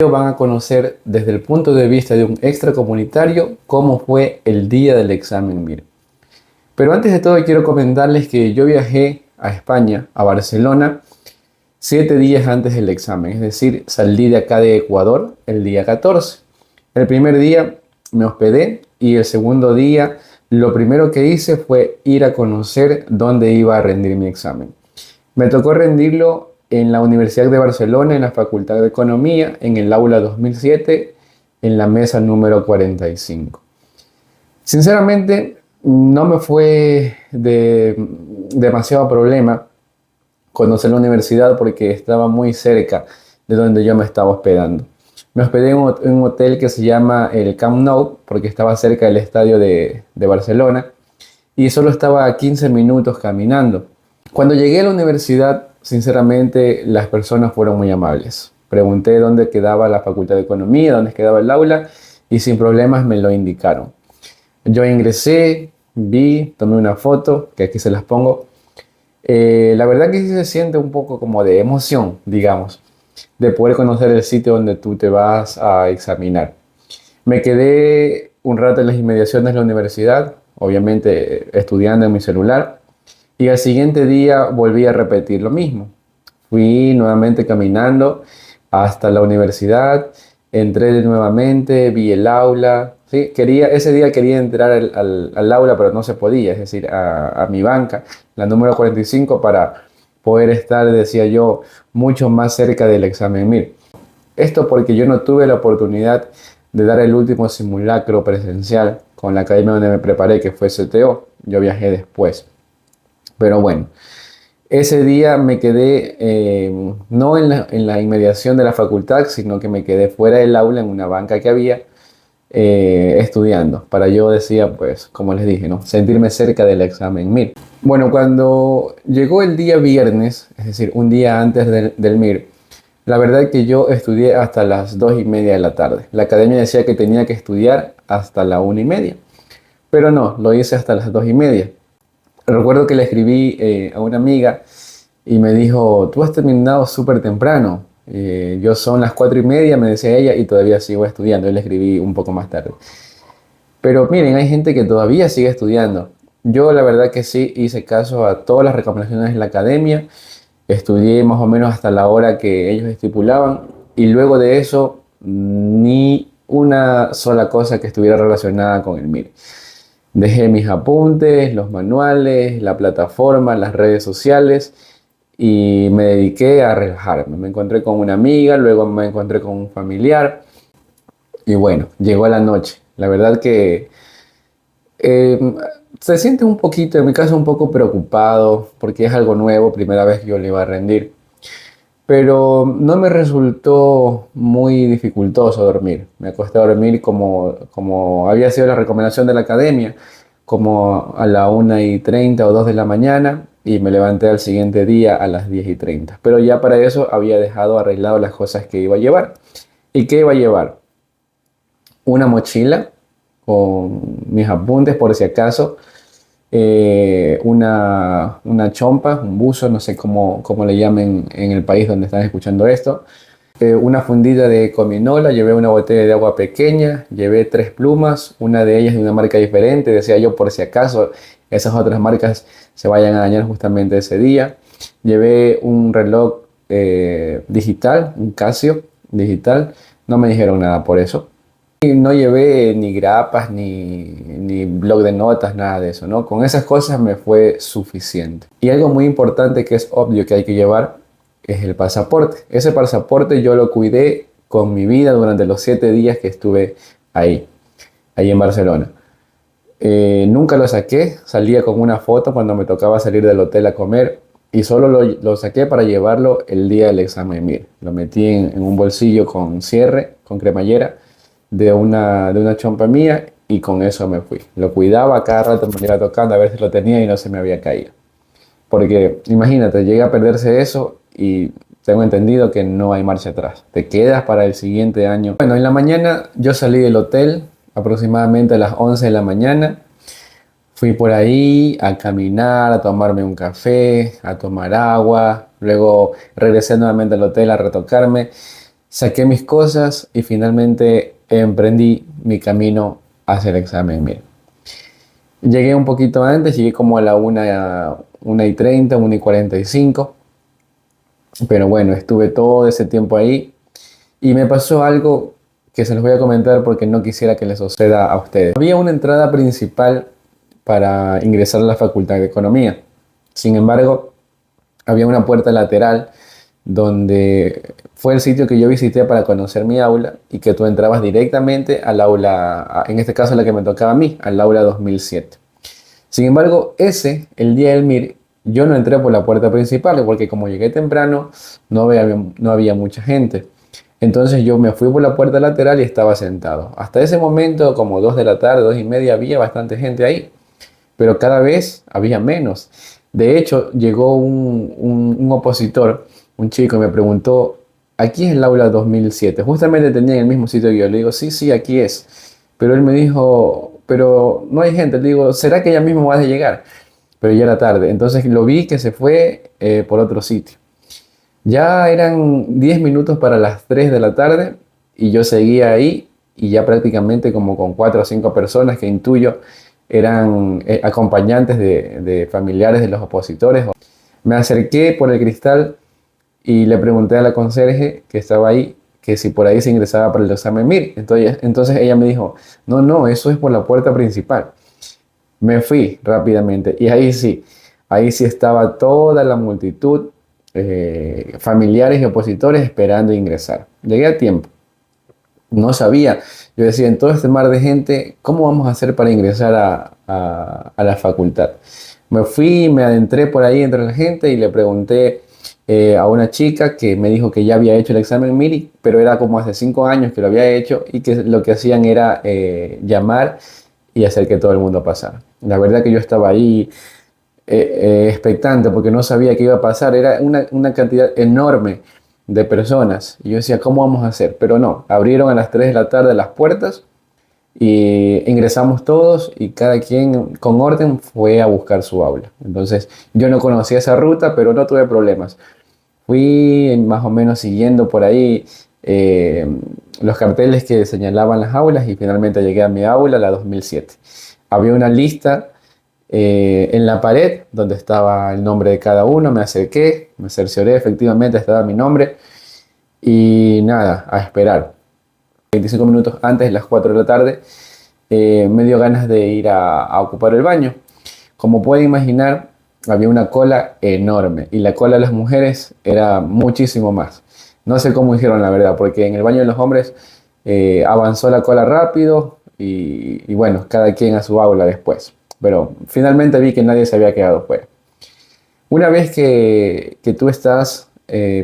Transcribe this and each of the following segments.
Van a conocer desde el punto de vista de un extracomunitario cómo fue el día del examen MIR. Pero antes de todo quiero comentarles que yo viajé a España, a Barcelona, 7 días antes del examen. Es decir, salí de acá de Ecuador el día 14. El primer día me hospedé y el segundo día lo primero que hice fue ir a conocer dónde iba a rendir mi examen. Me tocó rendirlo en la Universidad de Barcelona, en la Facultad de Economía, en el aula 2007, en la mesa número 45. Sinceramente, no me fue de demasiado problema conocer la universidad porque estaba muy cerca de donde yo me estaba hospedando. Me hospedé en un hotel que se llama el Camp Nou porque estaba cerca del estadio de Barcelona y solo estaba a 15 minutos caminando. Cuando llegué a la universidad, sinceramente, las personas fueron muy amables. Pregunté dónde quedaba la Facultad de Economía, dónde quedaba el aula, y sin problemas me lo indicaron. Yo ingresé, vi, tomé una foto, que aquí se las pongo. La verdad que sí se siente un poco como de emoción, digamos, de poder conocer el sitio donde tú te vas a examinar. Me quedé un rato en las inmediaciones de la universidad, obviamente estudiando en mi celular. Y al siguiente día volví a repetir lo mismo. Fui nuevamente caminando hasta la universidad, entré nuevamente, vi el aula. ¿Sí? Ese día quería entrar al aula, pero no se podía, es decir, a mi banca, la número 45, para poder estar, decía yo, mucho más cerca del examen MIR. Esto porque yo no tuve la oportunidad de dar el último simulacro presencial con la academia donde me preparé, que fue CTO. Yo viajé después. Pero bueno, ese día me quedé no en la inmediación de la facultad, sino que me quedé fuera del aula en una banca que había estudiando. Para yo decía, pues, como les dije, ¿no? Sentirme cerca del examen MIR. Bueno, cuando llegó el día viernes, es decir, un día antes del MIR, la verdad es que yo estudié hasta las 2:30 de la tarde. La academia decía que tenía que estudiar hasta la 1:30, pero no, lo hice hasta las 2:30. Recuerdo que le escribí a una amiga y me dijo, tú has terminado súper temprano. Yo son las 4:30, me decía ella, y todavía sigo estudiando. Yo le escribí un poco más tarde. Pero miren, hay gente que todavía sigue estudiando. Yo la verdad que sí hice caso a todas las recomendaciones de la academia. Estudié más o menos hasta la hora que ellos estipulaban. Y luego de eso, ni una sola cosa que estuviera relacionada con el MIR. Dejé mis apuntes, los manuales, la plataforma, las redes sociales y me dediqué a relajarme. Me encontré con una amiga, luego me encontré con un familiar y bueno, llegó la noche. La verdad que eh, se siente un poquito, en mi caso, un poco preocupado porque es algo nuevo, primera vez que yo le iba a rendir. Pero no me resultó muy dificultoso dormir. Me acosté a dormir como había sido la recomendación de la academia, como a la 1:30 o 2 de la mañana, y me levanté al siguiente día a las 10:30. Pero ya para eso había dejado arreglado las cosas que iba a llevar. ¿Y qué iba a llevar? Una mochila con mis apuntes por si acaso, una chompa, un buzo, no sé cómo le llamen en el país donde están escuchando esto, una fundita de cominola, llevé una botella de agua pequeña, llevé 3 plumas, una de ellas de una marca diferente, decía yo por si acaso esas otras marcas se vayan a dañar justamente ese día. Llevé un reloj digital, un Casio digital, no me dijeron nada por eso. Y no llevé ni grapas, ni blog de notas, nada de eso, ¿no? Con esas cosas me fue suficiente. Y algo muy importante que es obvio que hay que llevar es el pasaporte. Ese pasaporte yo lo cuidé con mi vida durante los 7 días que estuve ahí en Barcelona. Nunca lo saqué, salía con una foto cuando me tocaba salir del hotel a comer y solo lo saqué para llevarlo el día del examen MIR. Lo metí en un bolsillo con cierre, con cremallera de una chompa mía y con eso me fui. Lo cuidaba, cada rato me iba tocando a ver si lo tenía y no se me había caído. Porque imagínate, llega a perderse eso y tengo entendido que no hay marcha atrás. Te quedas para el siguiente año. Bueno, en la mañana yo salí del hotel aproximadamente a las 11 de la mañana. Fui por ahí a caminar, a tomarme un café, a tomar agua. Luego regresé nuevamente al hotel a retocarme. saqué mis cosas y finalmente emprendí mi camino hacia el examen MIR. Llegué un poquito antes, llegué como a la 1:30, 1:45, pero bueno, estuve todo ese tiempo ahí y me pasó algo que se los voy a comentar porque no quisiera que les suceda a ustedes. Había una entrada principal para ingresar a la Facultad de Economía. Sin embargo, había una puerta lateral donde fue el sitio que yo visité para conocer mi aula y que tú entrabas directamente al aula, en este caso la que me tocaba a mí, al aula 2007. Sin embargo, el día del MIR, yo no entré por la puerta principal porque como llegué temprano, no había mucha gente. Entonces yo me fui por la puerta lateral y estaba sentado. Hasta ese momento, como 2 de la tarde, 2:30, había bastante gente ahí, pero cada vez había menos. De hecho, llegó un opositor, un chico, y me preguntó, ¿aquí es el aula 2007? Justamente tenía en el mismo sitio que yo. Le digo, sí, sí, aquí es. Pero él me dijo, pero no hay gente. Le digo, ¿será que ya mismo vas a llegar? Pero ya era tarde. Entonces lo vi que se fue por otro sitio. Ya eran 10 minutos para las 3 de la tarde y yo seguía ahí y ya prácticamente como con 4 o 5 personas que intuyo eran acompañantes de familiares de los opositores. Me acerqué por el cristal y le pregunté a la conserje que estaba ahí que si por ahí se ingresaba para el examen MIR. Entonces ella me dijo, no, no, eso es por la puerta principal. Me fui rápidamente y ahí sí estaba toda la multitud, familiares y opositores esperando ingresar. Llegué a tiempo. No sabía, yo decía, en todo este mar de gente, ¿cómo vamos a hacer para ingresar a la facultad? Me fui, me adentré por ahí entre la gente y le pregunté a una chica que me dijo que ya había hecho el examen MIRI, pero era como hace 5 años que lo había hecho y que lo que hacían era llamar y hacer que todo el mundo pasara. La verdad que yo estaba ahí expectante porque no sabía qué iba a pasar, era una cantidad enorme de personas. Y yo decía, ¿cómo vamos a hacer? Pero no, abrieron a las 3 de la tarde las puertas y ingresamos todos y cada quien con orden fue a buscar su aula. Entonces yo no conocía esa ruta, pero no tuve problemas. Fui más o menos siguiendo por ahí los carteles que señalaban las aulas y finalmente llegué a mi aula, la 2007. Había una lista en la pared donde estaba el nombre de cada uno. Me acerqué, me cercioré, efectivamente estaba mi nombre y nada, a esperar. 25 minutos antes de las 4 de la tarde me dio ganas de ir a ocupar el baño. Como pueden imaginar, había una cola enorme y la cola de las mujeres era muchísimo más. No sé cómo hicieron la verdad, porque en el baño de los hombres avanzó la cola rápido y bueno, cada quien a su aula después. Pero finalmente vi que nadie se había quedado fuera. Una vez que tú estás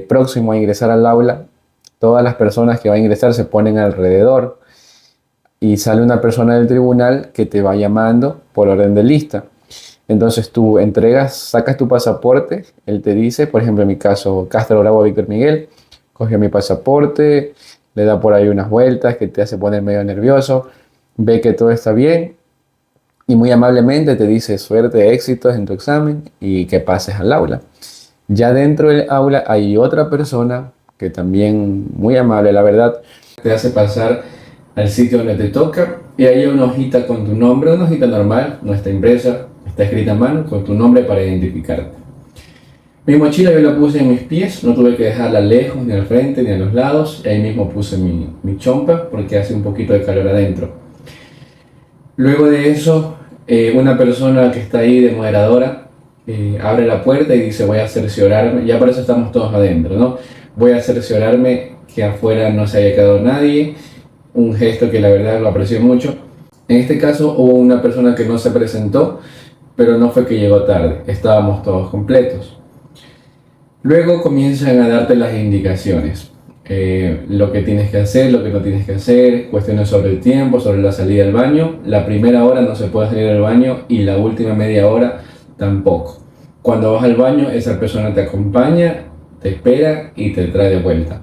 próximo a ingresar al aula, todas las personas que van a ingresar se ponen alrededor y sale una persona del tribunal que te va llamando por orden de lista. Entonces tú sacas tu pasaporte, él te dice, por ejemplo en mi caso, Castro Bravo Víctor Miguel, coge mi pasaporte, le da por ahí unas vueltas que te hace poner medio nervioso, ve que todo está bien y muy amablemente te dice suerte, éxitos en tu examen y que pases al aula. Ya dentro del aula hay otra persona que también muy amable, la verdad, te hace pasar al sitio donde te toca y ahí hay una hojita con tu nombre, una hojita normal, no está impresa, está escrita a mano con tu nombre para identificarte. Mi mochila yo la puse en mis pies, no tuve que dejarla lejos, ni al frente, ni a los lados, y ahí mismo puse mi chompa porque hace un poquito de calor adentro. Luego de eso, una persona que está ahí de moderadora abre la puerta y dice voy a cerciorarme, ya por eso estamos todos adentro, ¿no? Voy a cerciorarme que afuera no se haya quedado nadie, un gesto que la verdad lo aprecio mucho. En este caso hubo una persona que no se presentó, pero no fue que llegó tarde, estábamos todos completos. Luego comienzan a darte las indicaciones, lo que tienes que hacer, lo que no tienes que hacer, cuestiones sobre el tiempo, sobre la salida del baño. La primera hora no se puede salir del baño y la última media hora tampoco. Cuando vas al baño, esa persona te acompaña, te espera y te trae de vuelta.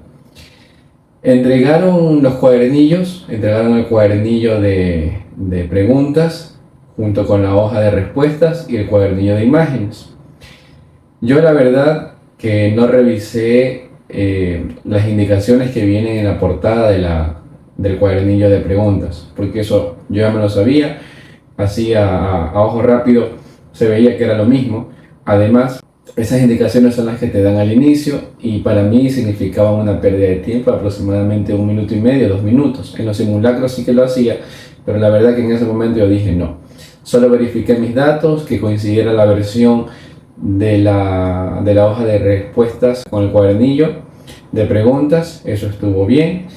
Entregaron los cuadernillos, entregaron el cuadernillo de preguntas junto con la hoja de respuestas y el cuadernillo de imágenes. Yo la verdad que no revisé las indicaciones que vienen en la portada del cuadernillo de preguntas, porque eso yo ya me lo sabía, así a ojo rápido se veía que era lo mismo. Además, esas indicaciones son las que te dan al inicio y para mí significaban una pérdida de tiempo de aproximadamente 1 minuto y medio, 2 minutos. En los simulacros sí que lo hacía, pero la verdad que en ese momento yo dije no. Solo verifiqué mis datos, que coincidiera la versión de la hoja de respuestas con el cuadernillo de preguntas, eso estuvo bien.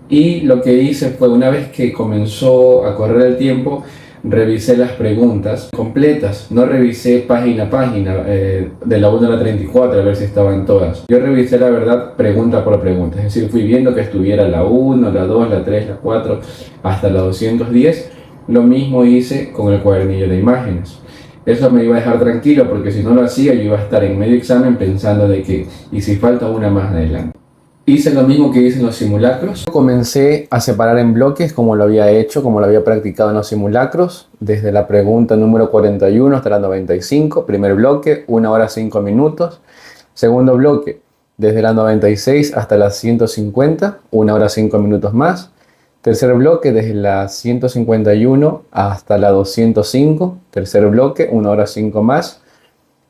Y lo que hice fue, una vez que comenzó a correr el tiempo, revisé las preguntas completas, no revisé página a página, de la 1 a la 34 a ver si estaban todas. Yo revisé la verdad pregunta por pregunta, es decir, fui viendo que estuviera la 1, la 2, la 3, la 4, hasta la 210. Lo mismo hice con el cuadernillo de imágenes. Eso me iba a dejar tranquilo porque si no lo hacía yo iba a estar en medio examen pensando de que, ¿y si falta una más adelante? Hice lo mismo que hice en los simulacros. Comencé a separar en bloques como lo había hecho, como lo había practicado en los simulacros, desde la pregunta número 41 hasta la 95. Primer bloque, 1 hora 5 minutos. Segundo bloque, desde la 96 hasta la 150, 1 hora 5 minutos más. Tercer bloque, desde la 151 hasta la 205. Tercer bloque, 1 hora 5 más.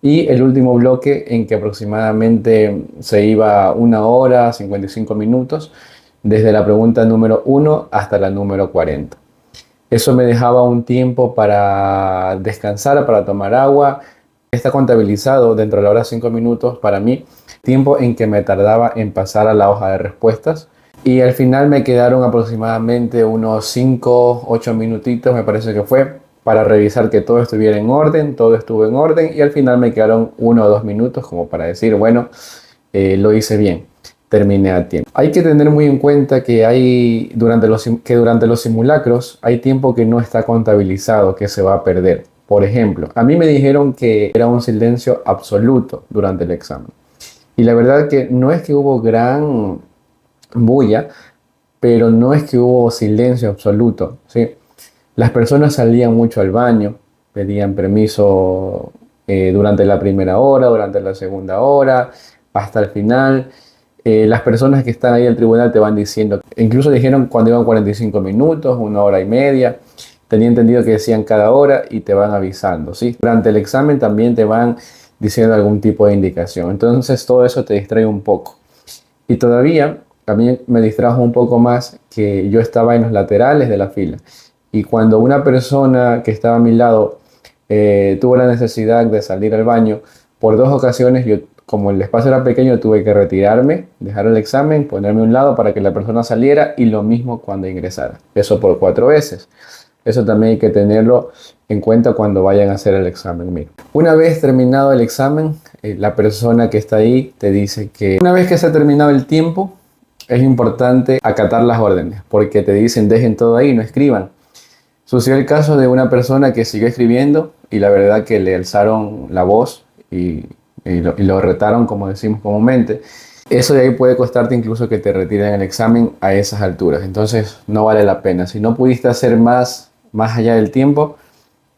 Y el último bloque en que aproximadamente se iba 1 hora 55 minutos, desde la pregunta número 1 hasta la número 40. Eso me dejaba un tiempo para descansar, para tomar agua. Está contabilizado dentro de la hora 5 minutos para mí, tiempo en que me tardaba en pasar a la hoja de respuestas. Y al final me quedaron aproximadamente unos 5, 8 minutitos, me parece que fue, para revisar que todo estuviera en orden, todo estuvo en orden, y al final me quedaron 1 o 2 minutos como para decir, bueno, lo hice bien, terminé a tiempo. Hay que tener muy en cuenta que durante los simulacros hay tiempo que no está contabilizado, que se va a perder. Por ejemplo, a mí me dijeron que era un silencio absoluto durante el examen. Y la verdad que no es que hubo gran bulla, pero no es que hubo silencio absoluto, ¿sí? Las personas salían mucho al baño, pedían permiso durante la primera hora, durante la segunda hora, hasta el final. Las personas que están ahí en el tribunal te van diciendo, incluso dijeron cuando iban 45 minutos, 1 hora y media. Tenía entendido que decían cada hora y te van avisando, ¿sí? Durante el examen también te van diciendo algún tipo de indicación. Entonces todo eso te distrae un poco. Y todavía a mí me distrajo un poco más que yo estaba en los laterales de la fila. Y cuando una persona que estaba a mi lado tuvo la necesidad de salir al baño, por 2 ocasiones, yo, como el espacio era pequeño, tuve que retirarme, dejar el examen, ponerme a un lado para que la persona saliera, y lo mismo cuando ingresara. Eso por 4 veces. Eso también hay que tenerlo en cuenta cuando vayan a hacer el examen. Mira, una vez terminado el examen, la persona que está ahí te dice que una vez que se ha terminado el tiempo, es importante acatar las órdenes, porque te dicen dejen todo ahí, no escriban. Sucedió el caso de una persona que siguió escribiendo y la verdad que le alzaron la voz y lo retaron, como decimos comúnmente. Eso de ahí puede costarte incluso que te retiren el examen a esas alturas. Entonces no vale la pena. Si no pudiste hacer más allá del tiempo,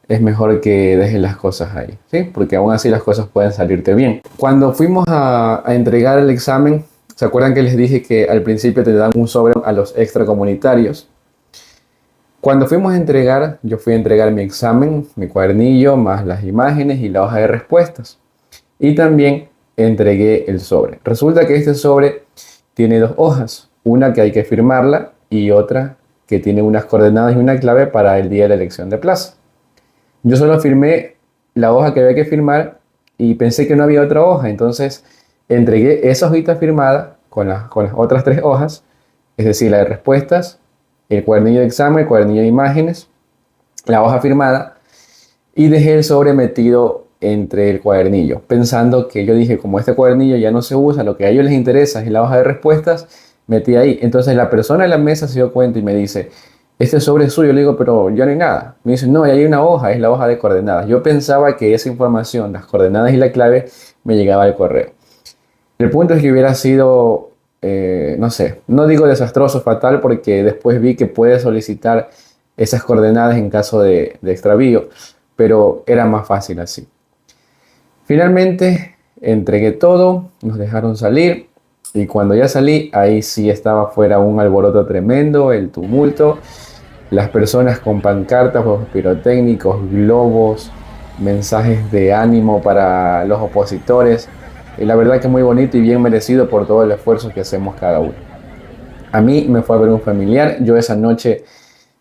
es mejor que dejes las cosas ahí, ¿sí? Porque aún así las cosas pueden salirte bien. Cuando fuimos a entregar el examen, ¿se acuerdan que les dije que al principio te dan un sobre a los extracomunitarios? Cuando fuimos a entregar, yo fui a entregar mi examen, mi cuadernillo, más las imágenes y la hoja de respuestas. Y también entregué el sobre. Resulta que este sobre tiene 2 hojas, una que hay que firmarla y otra que tiene unas coordenadas y una clave para el día de la elección de plaza. Yo solo firmé la hoja que había que firmar y pensé que no había otra hoja, entonces entregué esa hojita firmada con las otras 3 hojas, es decir, la de respuestas, el cuadernillo de examen, el cuadernillo de imágenes, la hoja firmada, y dejé el sobre metido entre el cuadernillo, pensando que yo dije, como este cuadernillo ya no se usa, lo que a ellos les interesa es la hoja de respuestas, metí ahí. Entonces la persona en la mesa se dio cuenta y me dice, este sobre es suyo. Le digo, pero ya no hay nada. Me dice, no, ya hay una hoja, es la hoja de coordenadas. Yo pensaba que esa información, las coordenadas y la clave, me llegaba al correo. El punto es que hubiera sido, no sé, no digo desastroso, fatal, porque después vi que puedes solicitar esas coordenadas en caso de extravío, pero era más fácil así. Finalmente entregué todo, nos dejaron salir Y cuando ya salí, ahí sí estaba fuera un alboroto tremendo, el tumulto, las personas con pancartas, juegos pirotécnicos, globos, mensajes de ánimo para los opositores. Y la verdad que muy bonito y bien merecido por todo el esfuerzo que hacemos cada uno. A mí me fue a ver un familiar, yo esa noche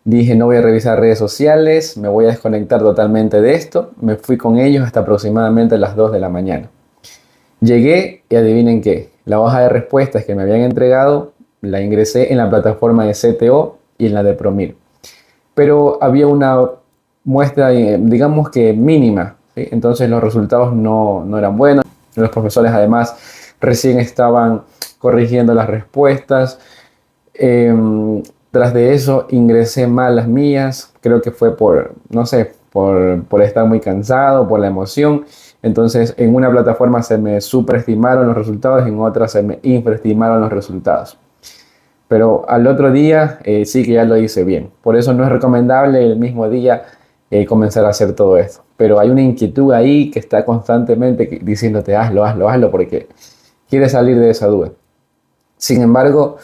dije no voy a revisar redes sociales, me voy a desconectar totalmente de esto. Me fui con ellos hasta aproximadamente las 2 de la mañana. Llegué y adivinen qué, la hoja de respuestas que me habían entregado la ingresé en la plataforma de CTO y en la de Promir. Pero había una muestra, digamos que mínima, ¿sí? Entonces los resultados no eran buenos. Los profesores además recién estaban corrigiendo las respuestas. Tras de eso ingresé mal las mías, creo que fue por, no sé, por estar muy cansado, por la emoción. Entonces en una plataforma se me superestimaron los resultados, en otra se me infraestimaron los resultados. Pero al otro día sí que ya lo hice bien. Por eso no es recomendable el mismo día comenzar a hacer todo esto. Pero hay una inquietud ahí que está constantemente diciéndote hazlo, hazlo, hazlo, porque quieres salir de esa duda. Sin embargo,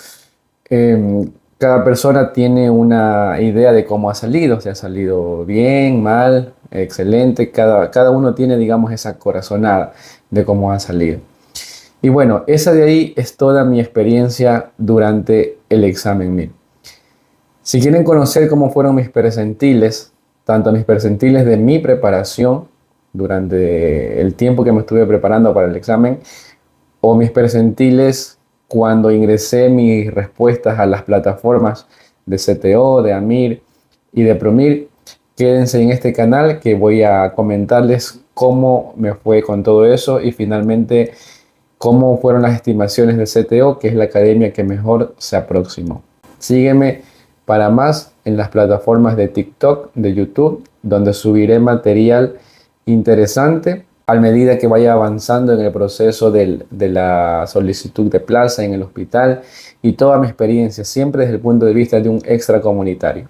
cada persona tiene una idea de cómo ha salido, si ha salido bien, mal, excelente, cada uno tiene, digamos, esa corazonada de cómo ha salido. Y bueno, esa de ahí es toda mi experiencia durante el examen MIR. Si quieren conocer cómo fueron mis percentiles, tanto mis percentiles de mi preparación durante el tiempo que me estuve preparando para el examen, o mis percentiles cuando ingresé mis respuestas a las plataformas de CTO, de AMIR y de PROMIR, quédense en este canal que voy a comentarles cómo me fue con todo eso y finalmente cómo fueron las estimaciones de CTO, que es la academia que mejor se aproximó. Sígueme para más en las plataformas de TikTok, de YouTube, donde subiré material interesante a medida que vaya avanzando en el proceso de la solicitud de plaza en el hospital y toda mi experiencia, siempre desde el punto de vista de un extracomunitario.